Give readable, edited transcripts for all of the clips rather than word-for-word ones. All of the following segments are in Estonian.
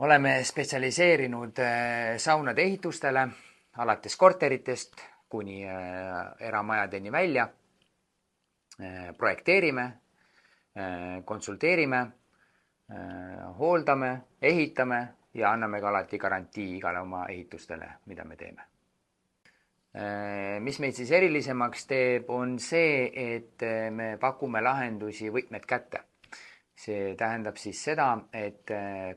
Oleme spetsialiseerinud saunade ehitustele, alates korteritest kuni eramajadeni välja. Projekteerime, konsulteerime, hooldame, ehitame ja anname ka alati garantii igale oma ehitustele, mida me teeme. Mis meid siis erilisemaks teeb, on see, et me pakume lahendusi võtmed kätte. See tähendab siis seda, et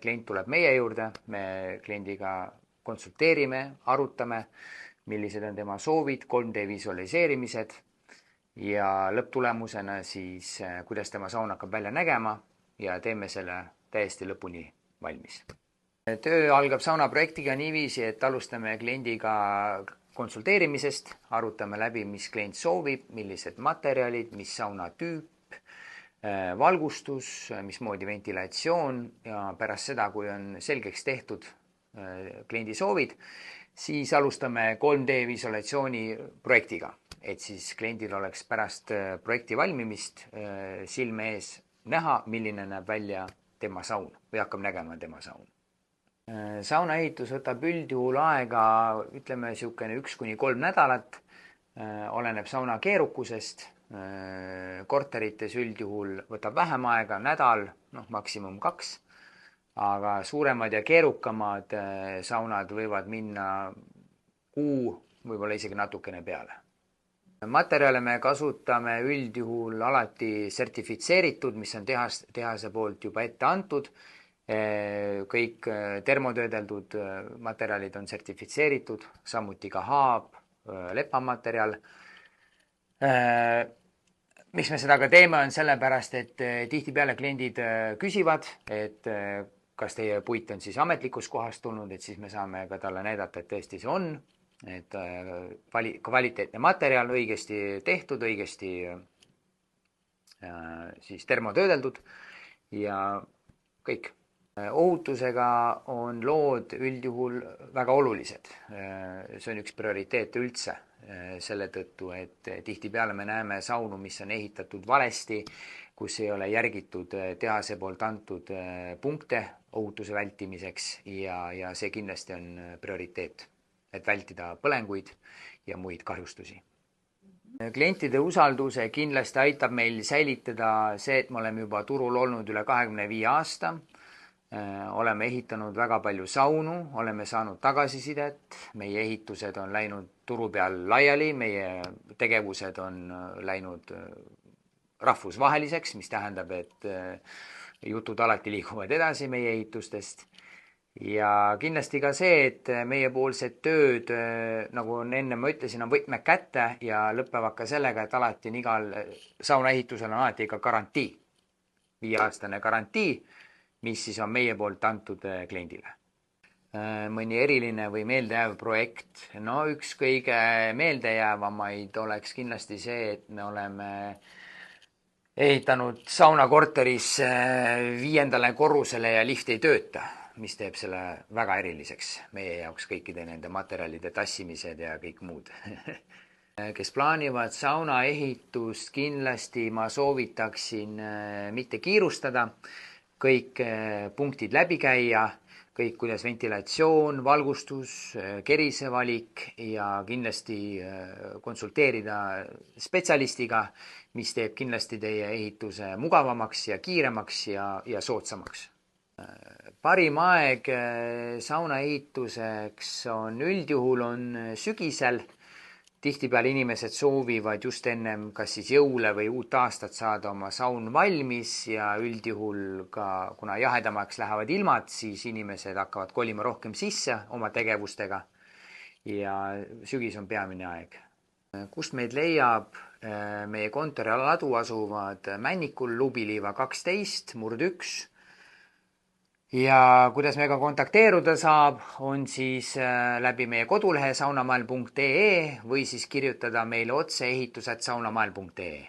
klient tuleb meie juurde, me kliendiga konsulteerime, arutame, millised on tema soovid, 3D visualiseerimised ja lõpptulemusena siis, kuidas tema saun hakkab välja nägema ja teeme selle täiesti lõpuni valmis. Töö algab sauna projektiga niiviisi, et alustame kliendiga konsulteerimisest, arutame läbi, mis klient soovib, millised materjalid, mis sauna tüüp, valgustus, mismoodi ventilatsioon ja pärast seda, kui on selgeks tehtud kliendi soovid, siis alustame 3D visualisatsiooni projektiga, et siis kliendil oleks pärast projekti valmimist silme ees näha, milline näeb välja tema saun või hakkab nägema tema saun. Sauna ehitus võtab üldjuhul aega, ütleme, 1–3 nädalat, oleneb sauna keerukusest. Korterites üldjuhul võtab vähem aega, nädal, maksimum 2, aga suuremad ja keerukamad saunad võivad minna kuu, võib-olla isegi natukene peale. Materjale me kasutame üldjuhul alati sertifitseeritud, mis on tehase poolt juba ette antud. Kõik termotöödeldud materjalid on sertifitseeritud, samuti ka haab, lepamaterjal. Miks me seda ka teeme, on sellepärast, et tihtipeale kliendid küsivad, et kas teie puit on siis ametlikus kohast tulnud, et siis me saame ka talle näidata, et tõesti see on, et kvaliteetne materjal, õigesti tehtud, õigesti siis termotöödeldud ja kõik. Ohutusega on lood üldjuhul väga olulised. See on üks prioriteet üldse selle tõttu, et tihtipeale me näeme saunu, mis on ehitatud valesti, kus ei ole järgitud tehase poolt antud punkte ohutuse vältimiseks ja see kindlasti on prioriteet, et vältida põlenguid ja muid kahjustusi. Klientide usalduse kindlasti aitab meil säilitada see, et me oleme juba turul olnud üle 25 aasta. Oleme ehitanud väga palju saunu, oleme saanud tagasisidet, meie ehitused on läinud turu peal laiali, meie tegevused on läinud rahvusvaheliseks, mis tähendab, et jutud alati liiguvad edasi meie ehitustest. Ja kindlasti ka see, et meiepoolsed tööd, nagu enne ma ütlesin, on võtmed kätte ja lõpevad ka sellega, et alati on igal saunaehitusel on alati ka garantii, 5-aastane garantii, mis siis on meie poolt antud kliendile. Mõni eriline või meeldejääv projekt. Üks kõige meeldejäävamaid oleks kindlasti see, et me oleme ehitanud saunakorteris 5. korrusele ja lift ei tööta, mis teeb selle väga eriliseks meie jaoks kõikide nende materjalide tassimised ja kõik muud. Kes plaanivad sauna ehitust, kindlasti ma soovitaksin mitte kiirustada, kõik punktid läbi käia, kõik kuidas ventilatsioon, valgustus, kerise valik ja kindlasti konsulteerida spetsialistiga, mis teeb kindlasti teie ehituse mugavamaks ja kiiremaks ja soodsamaks. Parim aeg sauna ehituseks on üldjuhul on sügisel. Tihtipeale inimesed soovivad just ennem kas siis jõule või uut aastat saada oma saun valmis ja üldjuhul ka, kuna jahedamaks lähevad ilmad, siis inimesed hakkavad kolima rohkem sisse oma tegevustega ja sügis on peamine aeg. Kust meid leiab? Meie kontori ladu asuvad Männikul, Lubiliiva 12, murd 1. Ja kuidas meiega kontakteeruda saab, on siis läbi meie kodulehe saunamael.ee või siis kirjutada meile otse ehitus@saunamael.ee.